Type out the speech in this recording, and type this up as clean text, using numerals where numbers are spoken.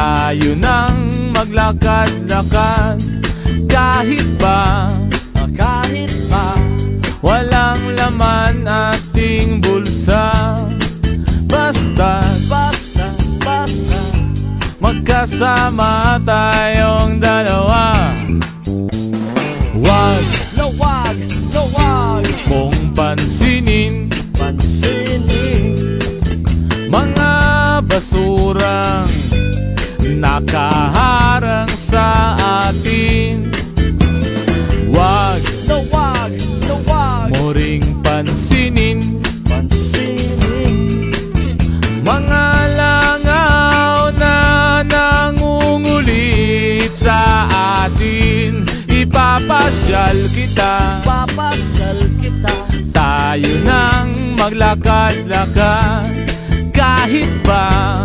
Tayo nang maglakad-lakad kahit pa walang laman ating bulsa. Basta magkasama tayong dalawa. Wag mong pansinin mga basurang nakaharang sa atin. Wag mo ring pansinin mga langaw na nangungulit sa atin. Ipapasyal kita, tayo nang maglakad-lakad kahit pa